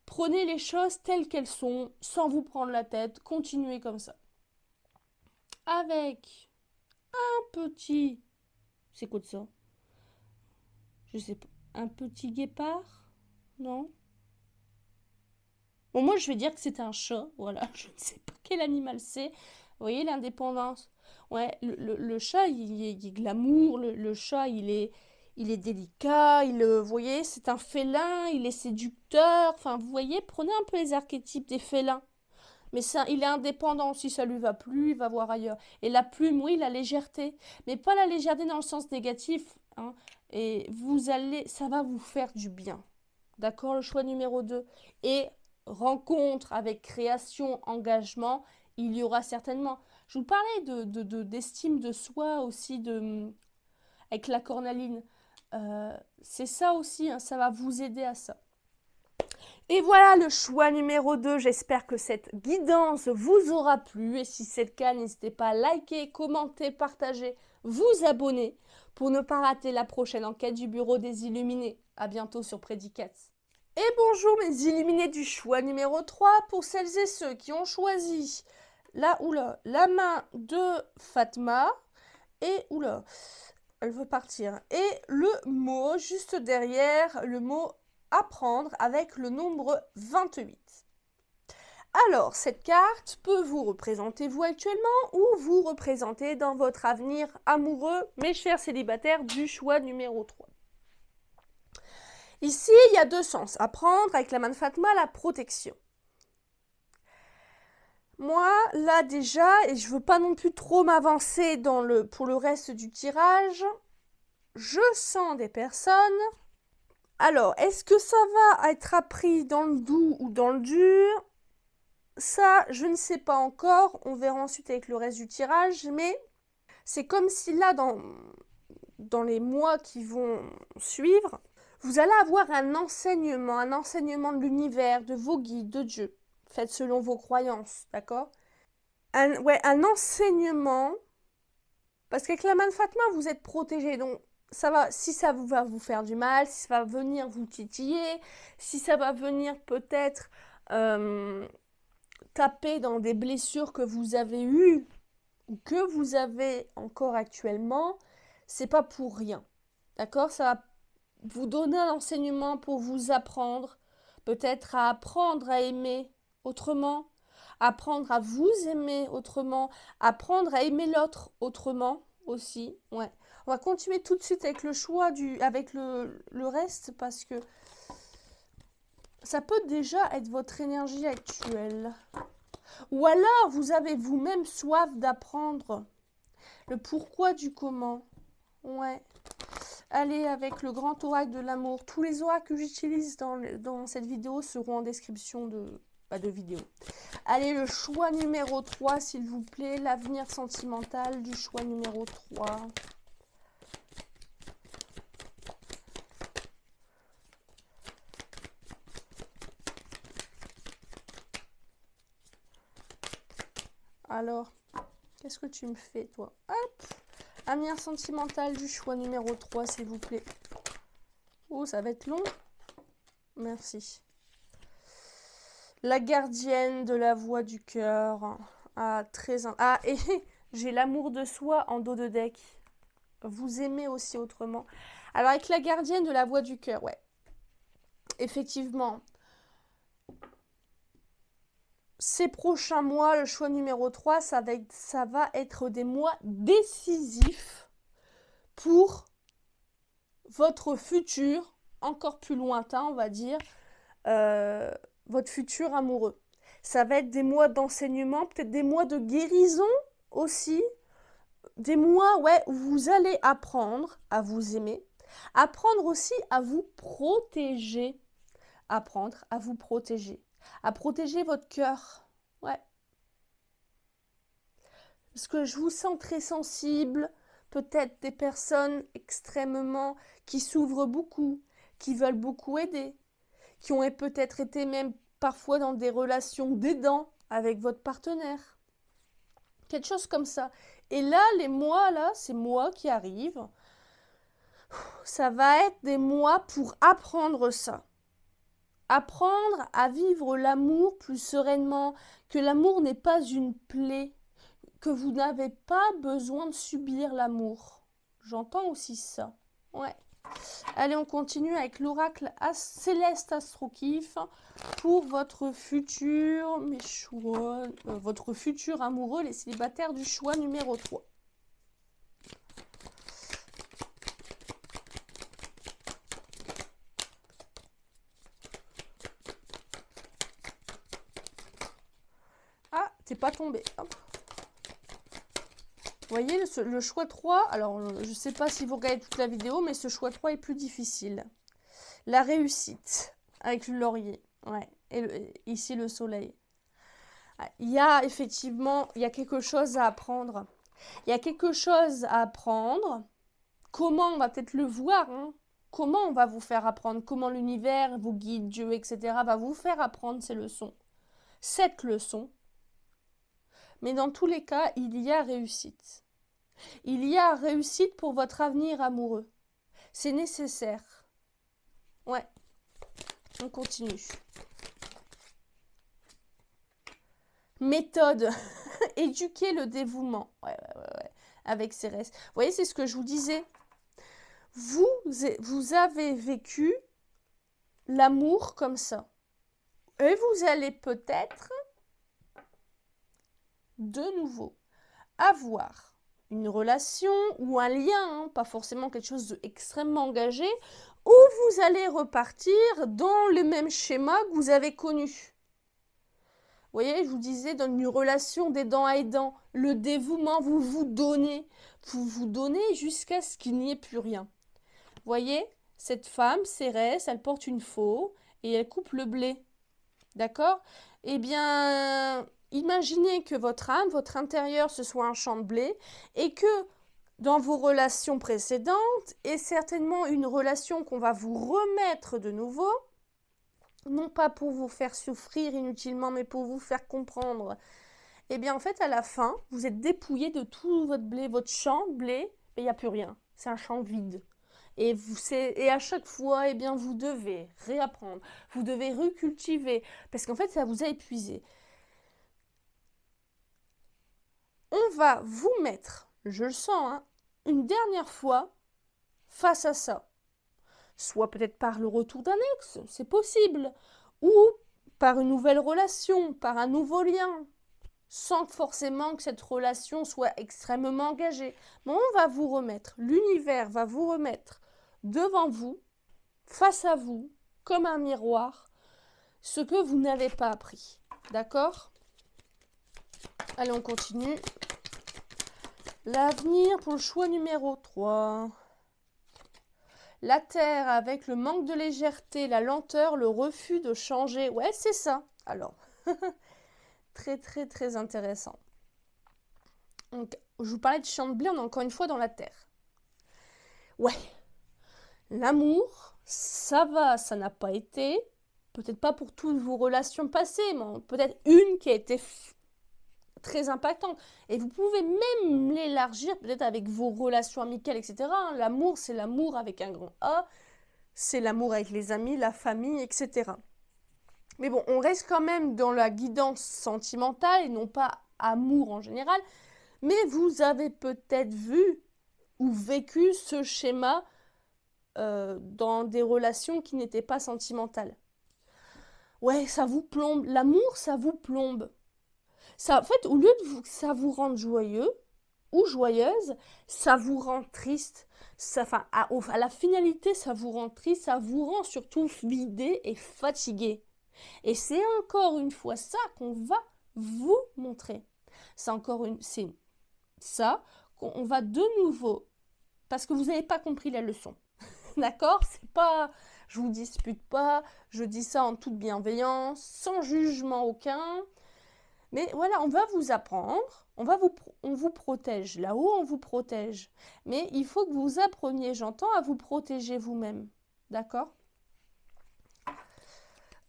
prenez les choses telles qu'elles sont, sans vous prendre la tête, continuez comme ça. Avec un petit... C'est quoi de ça? Je sais pas. Un petit guépard? Non? Bon, moi, je vais dire que c'est un chat. Voilà, je ne sais pas quel animal c'est. Vous voyez, l'indépendance. Ouais, le chat, il est glamour. Le chat, il est délicat. Vous voyez, c'est un félin. Il est séducteur. Enfin, vous voyez, prenez un peu les archétypes des félins. Mais ça, il est indépendant. Si ça lui va plus, il va voir ailleurs. Et la plume, oui, la légèreté. Mais pas la légèreté dans le sens négatif. Hein. Et ça va vous faire du bien. D'accord, le choix numéro 2. Et rencontre avec création, engagement, il y aura certainement. Je vous parlais d'estime de soi aussi, avec la cornaline. C'est ça aussi, hein, ça va vous aider à ça. Et voilà le choix numéro 2. J'espère que cette guidance vous aura plu. Et si c'est le cas, n'hésitez pas à liker, commenter, partager, vous abonner pour ne pas rater la prochaine enquête du Bureau des Illuminés. À bientôt sur Prédicats. Et bonjour mes illuminés du choix numéro 3 pour celles et ceux qui ont choisi la main de Fatma et elle veut partir. Et le mot juste derrière, le mot apprendre avec le nombre 28. Alors, cette carte peut vous représenter vous actuellement ou vous représenter dans votre avenir amoureux, mes chers célibataires du choix numéro 3. Ici, il y a deux sens. Apprendre avec la main de Fatma, la protection. Moi, là déjà, et je ne veux pas non plus trop m'avancer pour le reste du tirage, je sens des personnes. Alors, est-ce que ça va être appris dans le doux ou dans le dur? Ça, je ne sais pas encore. On verra ensuite avec le reste du tirage. Mais c'est comme si là, dans les mois qui vont suivre, vous allez avoir un enseignement de l'univers, de vos guides, de Dieu. Faites selon vos croyances, d'accord? Un enseignement. Parce qu'avec la main de Fatma, vous êtes protégé. Donc, ça va, si ça va vous faire du mal, si ça va venir vous titiller, si ça va venir peut-être taper dans des blessures que vous avez eues ou que vous avez encore actuellement, c'est pas pour rien. D'accord? Ça va vous donner un enseignement pour vous apprendre, peut-être à apprendre à aimer autrement, apprendre à vous aimer autrement, apprendre à aimer l'autre autrement aussi. Ouais. On va continuer tout de suite avec le choix avec le reste parce que ça peut déjà être votre énergie actuelle. Ou alors vous avez vous-même soif d'apprendre le pourquoi du comment. Ouais. Allez, avec le grand oracle de l'amour. Tous les oracles que j'utilise dans cette vidéo seront en description de vidéo. Allez, le choix numéro 3, s'il vous plaît. L'avenir sentimental du choix numéro 3. Alors, qu'est-ce que tu me fais, toi? Hop! Avenir sentimental du choix numéro 3, s'il vous plaît. Oh, ça va être long. Merci. La gardienne de la voix du cœur. Ah, Ah, et j'ai l'amour de soi en dos de deck. Vous aimez aussi autrement. Alors, avec la gardienne de la voix du cœur, ouais. Effectivement. Ces prochains mois, le choix numéro 3, ça va être des mois décisifs pour votre futur, encore plus lointain, on va dire, votre futur amoureux. Ça va être des mois d'enseignement, peut-être des mois de guérison aussi, des mois où vous allez apprendre à vous aimer, apprendre aussi à vous protéger, apprendre à vous protéger, à protéger votre cœur. Ouais. Parce que je vous sens très sensible, peut-être des personnes extrêmement qui s'ouvrent beaucoup, qui veulent beaucoup aider, qui ont peut-être été même parfois dans des relations d'aidants avec votre partenaire. Quelque chose comme ça. Et là, les mois, là, ces mois qui arrivent, ça va être des mois pour apprendre ça. Apprendre à vivre l'amour plus sereinement, que l'amour n'est pas une plaie, que vous n'avez pas besoin de subir l'amour. J'entends aussi ça. Ouais. Allez, on continue avec l'oracle Céleste Astrokif pour votre futur, votre futur amoureux, les célibataires du choix numéro 3. Ah, t'es pas tombé. Hop. Vous voyez, le choix 3, alors je ne sais pas si vous regardez toute la vidéo, mais ce choix 3 est plus difficile. La réussite, avec le laurier. Ouais. Et ici, le soleil. Il y a effectivement, il y a quelque chose à apprendre. Il y a quelque chose à apprendre. Comment on va peut-être le voir, hein? Comment on va vous faire apprendre? Comment l'univers, vos guides, Dieu, etc. va vous faire apprendre ces leçons. Cette leçon. Mais dans tous les cas, il y a réussite. Il y a réussite pour votre avenir amoureux. C'est nécessaire. Ouais. On continue. Méthode. Éduquer le dévouement. Ouais. Avec Cérès. Vous voyez, c'est ce que je vous disais. Vous avez vécu l'amour comme ça. Et vous allez peut-être de nouveau avoir une relation ou un lien, hein, pas forcément quelque chose d'extrêmement engagé, où vous allez repartir dans le même schéma que vous avez connu. Vous voyez, je vous disais, dans une relation d'aidant à aidant, le dévouement, vous vous donnez jusqu'à ce qu'il n'y ait plus rien. Vous voyez, cette femme, Cérès, elle porte une faux et elle coupe le blé. D'accord? Eh bien, imaginez que votre âme, votre intérieur, ce soit un champ de blé et que dans vos relations précédentes, et certainement une relation qu'on va vous remettre de nouveau, non pas pour vous faire souffrir inutilement, mais pour vous faire comprendre. Eh bien, en fait, à la fin, vous êtes dépouillé de tout votre blé, votre champ de blé, il n'y a plus rien. C'est un champ vide. Et à chaque fois, eh bien, vous devez réapprendre, vous devez recultiver, parce qu'en fait, ça vous a épuisé. On va vous mettre, je le sens, hein, une dernière fois face à ça. Soit peut-être par le retour d'un ex, c'est possible, ou par une nouvelle relation, par un nouveau lien, sans forcément que cette relation soit extrêmement engagée. Mais on va vous remettre, l'univers va vous remettre devant vous, face à vous, comme un miroir, ce que vous n'avez pas appris. D'accord? Allez, on continue. L'avenir pour le choix numéro 3. La terre avec le manque de légèreté, la lenteur, le refus de changer. Ouais, c'est ça. Alors, très, très, très intéressant. Donc, je vous parlais de champ de blé, on est encore une fois dans la terre. Ouais. L'amour, ça va, ça n'a pas été. Peut-être pas pour toutes vos relations passées, mais peut-être une qui a été très impactante. Et vous pouvez même l'élargir peut-être avec vos relations amicales, etc. L'amour, c'est l'amour avec un grand A. c'est l'amour avec les amis, la famille, etc. Mais bon, on reste quand même dans la guidance sentimentale et non pas amour en général. Mais vous avez peut-être vu ou vécu ce schéma dans des relations qui n'étaient pas sentimentales. Ouais, ça vous plombe. L'amour, ça vous plombe. Ça, en fait, au lieu de ça vous rendre joyeux ou joyeuse, ça vous rend triste. Ça, enfin, à la finalité, ça vous rend triste, ça vous rend surtout vidé et fatigué. Et c'est encore une fois ça qu'on va vous montrer. C'est ça qu'on va de nouveau, parce que vous n'avez pas compris la leçon. D'accord? C'est pas, je vous dispute pas, je dis ça en toute bienveillance, sans jugement aucun. Mais voilà, on va vous apprendre, on vous protège. Là-haut, on vous protège. Mais il faut que vous appreniez, j'entends, à vous protéger vous-même. D'accord?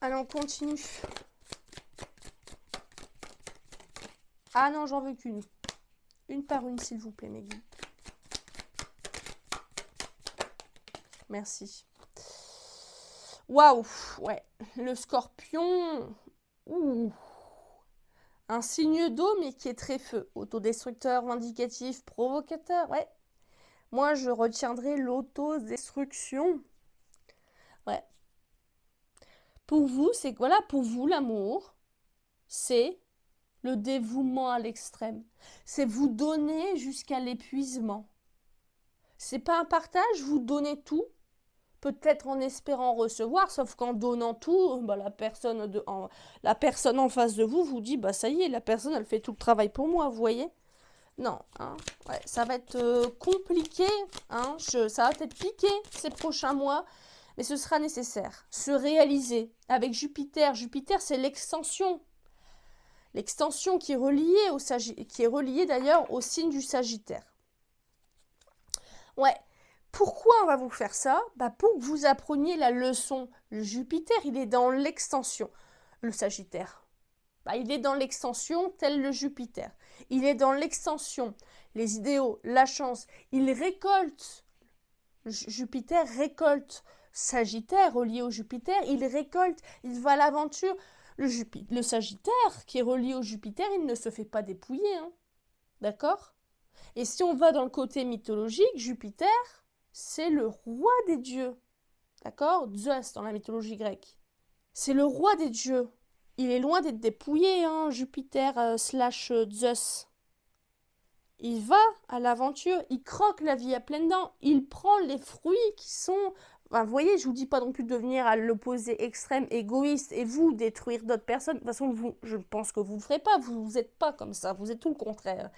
Allez, on continue. Ah non, j'en veux qu'une. Une par une, s'il vous plaît, mes guides. Merci. Waouh, ouais. Le scorpion. Ouh. Un signe d'eau, mais qui est très feu. Autodestructeur, vindicatif, provocateur, ouais. Moi, je retiendrai l'autodestruction. Ouais. Pour vous, c'est voilà, pour vous, l'amour, c'est le dévouement à l'extrême. C'est vous donner jusqu'à l'épuisement. C'est pas un partage, vous donnez tout, peut-être en espérant recevoir, sauf qu'en donnant tout, bah, la personne en face de vous vous dit, bah ça y est, la personne, elle fait tout le travail pour moi, vous voyez? Non, hein, ouais, ça va être compliqué, hein, ça va peut-être piquer ces prochains mois, mais ce sera nécessaire. Se réaliser avec Jupiter. Jupiter, c'est l'extension. L'extension qui est reliée d'ailleurs au signe du Sagittaire. Ouais. Pourquoi on va vous faire ça? Bah pour que vous appreniez la leçon. Le Jupiter, il est dans l'extension. Le Sagittaire, bah, il est dans l'extension tel le Jupiter. Il est dans l'extension. Les idéaux, la chance. Il récolte. Jupiter récolte. Sagittaire, relié au Jupiter, il récolte. Il va à l'aventure. Le Sagittaire, qui est relié au Jupiter, il ne se fait pas dépouiller. Hein. D'accord? Et si on va dans le côté mythologique, Jupiter, c'est le roi des dieux. D'accord? Zeus dans la mythologie grecque. C'est le roi des dieux. Il est loin d'être dépouillé, hein, Jupiter slash Zeus. Il va à l'aventure, il croque la vie à pleines dents, il prend les fruits qui sont... Enfin, vous voyez, je vous dis pas non plus de devenir à l'opposé extrême, égoïste, et vous détruire d'autres personnes. De toute façon, je pense que vous ne le ferez pas, vous n'êtes pas comme ça, vous êtes tout le contraire.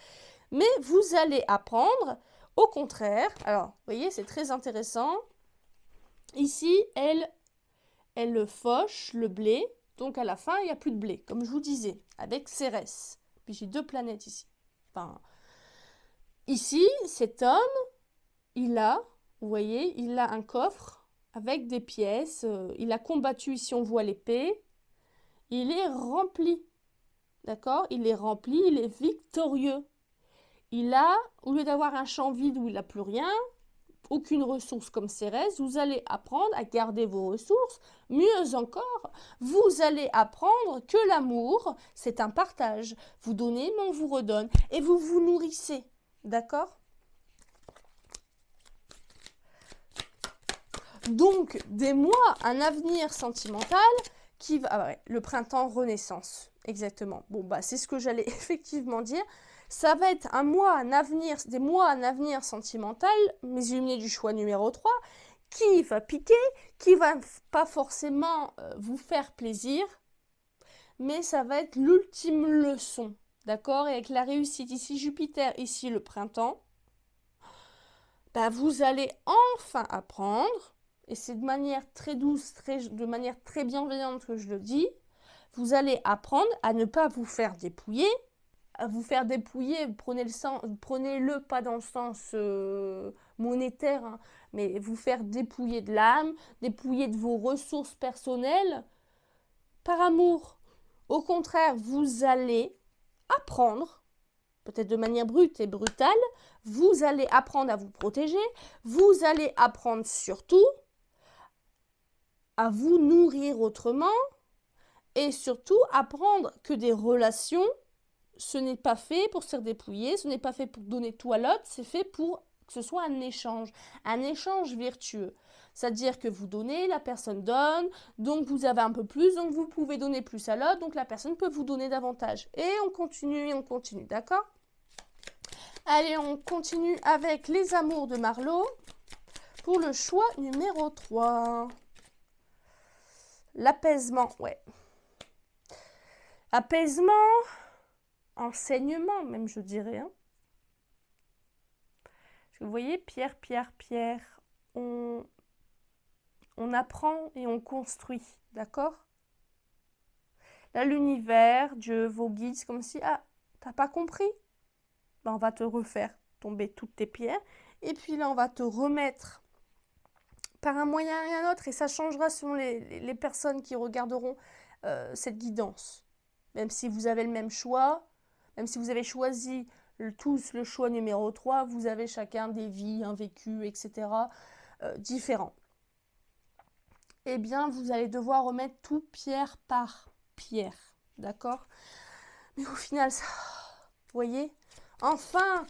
Mais vous allez apprendre, au contraire, alors, vous voyez, c'est très intéressant. Ici, elle fauche le blé, donc à la fin, il n'y a plus de blé, comme je vous disais, avec Cérès. Puis j'ai 2 planètes ici. Enfin, ici, cet homme, vous voyez, il a un coffre avec des pièces. Il a combattu, ici on voit l'épée. Il est rempli. D'accord? Il est rempli, il est victorieux. Il a, au lieu d'avoir un champ vide où il n'a plus rien, aucune ressource comme Cérès, vous allez apprendre à garder vos ressources. Mieux encore, vous allez apprendre que l'amour, c'est un partage. Vous donnez, mais on vous redonne. Et vous vous nourrissez. D'accord? Donc, des mois, un avenir sentimental qui va... Ah ouais, le printemps renaissance, exactement. Bon, bah c'est ce que j'allais effectivement dire. Ça va être des mois, un avenir sentimental, mes illuminés du choix numéro 3, qui va piquer, qui va pas forcément vous faire plaisir, mais ça va être l'ultime leçon, d'accord? Et avec la réussite ici, Jupiter, ici le printemps, bah, vous allez enfin apprendre, et c'est de manière très douce, de manière très bienveillante que je le dis, vous allez apprendre à ne pas vous faire dépouiller. À vous faire dépouiller, prenez-le pas dans le sens monétaire, hein, mais vous faire dépouiller de l'âme, dépouiller de vos ressources personnelles par amour. Au contraire, vous allez apprendre, peut-être de manière brute et brutale, vous allez apprendre à vous protéger, vous allez apprendre surtout à vous nourrir autrement et surtout apprendre que des relations, ce n'est pas fait pour se faire dépouiller, ce n'est pas fait pour donner tout à l'autre, c'est fait pour que ce soit un échange vertueux. C'est-à-dire que vous donnez, la personne donne, donc vous avez un peu plus, donc vous pouvez donner plus à l'autre, donc la personne peut vous donner davantage. Et on continue, d'accord? Allez, on continue avec les amours de Marlo pour le choix numéro 3. L'apaisement, ouais. Apaisement, enseignement même, je dirais. Hein. Vous voyez, pierre, on apprend et on construit, d'accord? Là, l'univers, Dieu, vos guides, c'est comme si, ah, t'as pas compris? Ben, on va te refaire tomber toutes tes pierres. Et puis là, on va te remettre par un moyen et un autre. Et ça changera selon les personnes qui regarderont cette guidance. Même si vous avez le même choix, même si vous avez choisi tous le choix numéro 3, vous avez chacun des vies, un vécu, etc. Différents. Eh bien, vous allez devoir remettre tout pierre par pierre. D'accord? Mais au final, ça, vous voyez, enfin,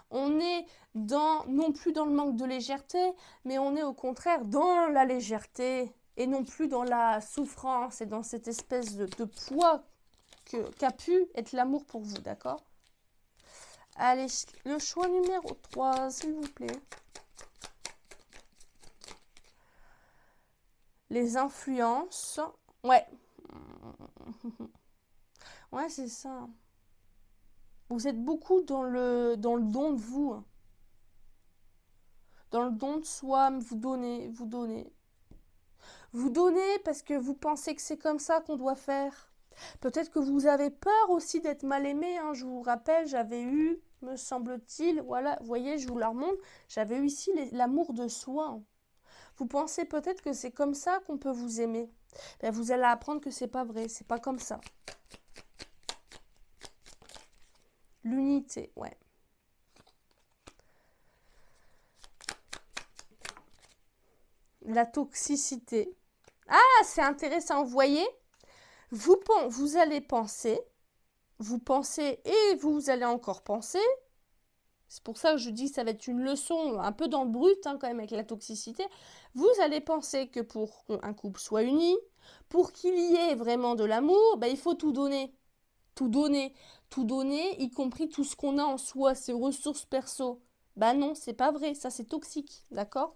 on est non plus dans le manque de légèreté, mais on est au contraire dans la légèreté et non plus dans la souffrance et dans cette espèce de poids qu'a pu être l'amour pour vous, d'accord? Allez, le choix numéro 3, s'il vous plaît. Les influences. Ouais. Ouais, c'est ça. Vous êtes beaucoup dans le don de vous. Dans le don de soi, vous donnez. Vous donnez parce que vous pensez que c'est comme ça qu'on doit faire. Peut-être que vous avez peur aussi d'être mal aimé. Hein. Je vous rappelle, j'avais eu, me semble-t-il, voilà, vous voyez, je vous la remonte, j'avais eu ici l'amour de soi. Vous pensez peut-être que c'est comme ça qu'on peut vous aimer. Ben, vous allez apprendre que c'est pas vrai, c'est pas comme ça. L'unité, ouais. La toxicité. Ah, c'est intéressant, vous voyez, vous allez penser, vous pensez et vous allez encore penser. C'est pour ça que je dis que ça va être une leçon un peu dans le brut, hein, quand même, avec la toxicité. Vous allez penser que pour qu'un couple soit uni, pour qu'il y ait vraiment de l'amour, ben, il faut tout donner. Tout donner, y compris tout ce qu'on a en soi, ses ressources perso. Bah non, c'est pas vrai, ça c'est toxique, d'accord?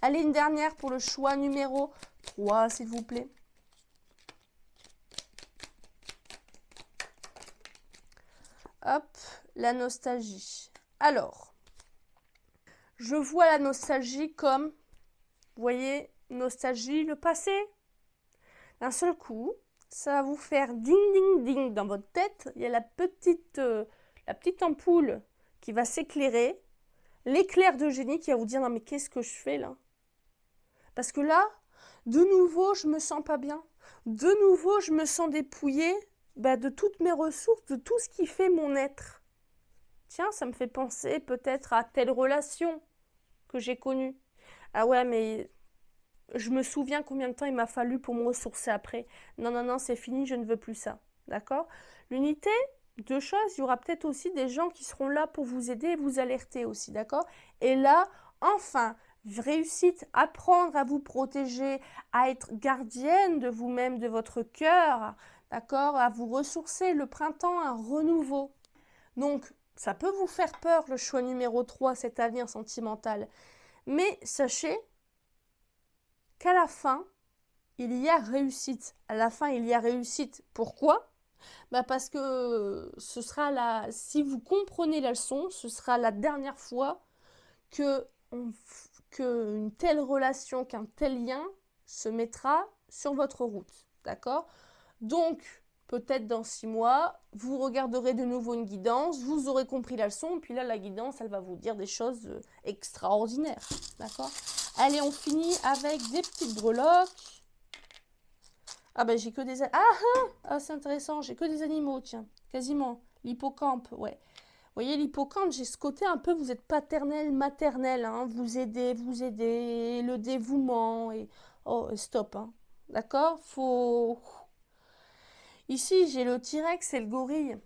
Allez, une dernière pour le choix numéro 3, s'il vous plaît. Hop, la nostalgie. Alors, je vois la nostalgie comme, vous voyez, nostalgie, le passé. D'un seul coup, ça va vous faire ding ding ding dans votre tête. Il y a la petite ampoule qui va s'éclairer, l'éclair de génie qui va vous dire non mais qu'est-ce que je fais là? Parce que là, de nouveau, je me sens pas bien. De nouveau, je me sens dépouillée de toutes mes ressources, de tout ce qui fait mon être. Tiens, ça me fait penser peut-être à telle relation que j'ai connue. Ah ouais, mais je me souviens combien de temps il m'a fallu pour me ressourcer après. Non, non, non, c'est fini, je ne veux plus ça. D'accord? L'unité, deux choses, il y aura peut-être aussi des gens qui seront là pour vous aider et vous alerter aussi, d'accord? Et là, enfin, réussite, apprendre à vous protéger, à être gardienne de vous-même, de votre cœur, d'accord? À vous ressourcer, le printemps, un renouveau. Donc, ça peut vous faire peur, le choix numéro 3, cet avenir sentimental. Mais sachez qu'à la fin, il y a réussite. À la fin, il y a réussite. Pourquoi? Parce que ce sera si vous comprenez la leçon, ce sera la dernière fois qu'une telle relation, qu'un tel lien se mettra sur votre route. D'accord? Donc, peut-être dans 6 mois, vous regarderez de nouveau une guidance, vous aurez compris la leçon, puis là, la guidance, elle va vous dire des choses extraordinaires. D'accord? Allez, on finit avec des petites breloques. Ah ben j'ai que des... c'est intéressant, j'ai que des animaux, tiens, quasiment. L'hippocampe, ouais. Vous voyez, l'hippocampe, j'ai ce côté un peu, vous êtes paternel, maternel, hein, vous aidez, le dévouement, et Oh, stop, hein. D'accord? Faut... Ici, j'ai le T-Rex et le gorille.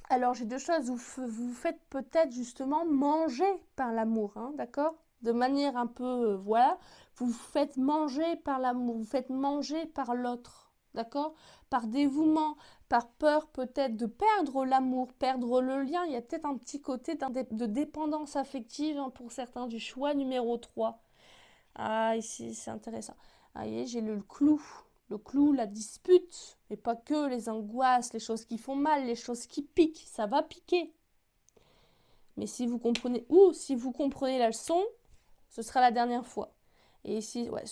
Alors, j'ai deux choses. Vous faites peut-être justement manger par l'amour, hein, d'accord? De manière un peu, voilà. Vous faites manger par l'amour, vous faites manger par l'autre, d'accord? Par dévouement, par peur peut-être de perdre l'amour, perdre le lien. Il y a peut-être un petit côté de dépendance affective, hein, pour certains du choix numéro 3. Ah, ici, c'est intéressant. Ah, vous voyez, j'ai le clou. Le clou, la dispute, et pas que les angoisses, les choses qui font mal, les choses qui piquent, ça va piquer. Mais si vous comprenez, ou si vous comprenez la leçon, ce sera la dernière fois. Et ici, ouais,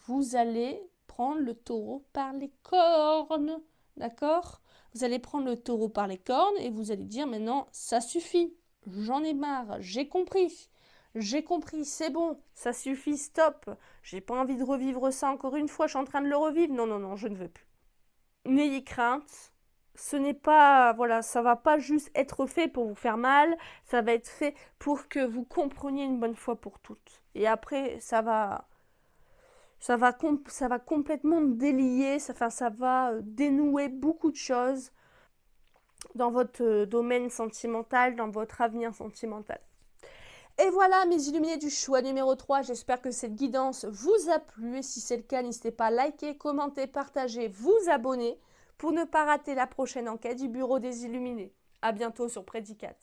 vous allez prendre le taureau par les cornes, d'accord? Vous allez prendre le taureau par les cornes et vous allez dire, maintenant, ça suffit, j'en ai marre, j'ai compris. J'ai compris, c'est bon, ça suffit, stop. J'ai pas envie de revivre ça encore une fois, je suis en train de le revivre. Non, non, non, je ne veux plus. N'ayez crainte. Ce n'est pas, voilà, ça va pas juste être fait pour vous faire mal, ça va être fait pour que vous compreniez une bonne fois pour toutes. Et après, ça va complètement délier, ça va dénouer beaucoup de choses dans votre domaine sentimental, dans votre avenir sentimental. Et voilà mes illuminés du choix numéro 3, j'espère que cette guidance vous a plu et si c'est le cas, n'hésitez pas à liker, commenter, partager, vous abonner pour ne pas rater la prochaine enquête du Bureau des Illuminés. A bientôt sur Prédicat.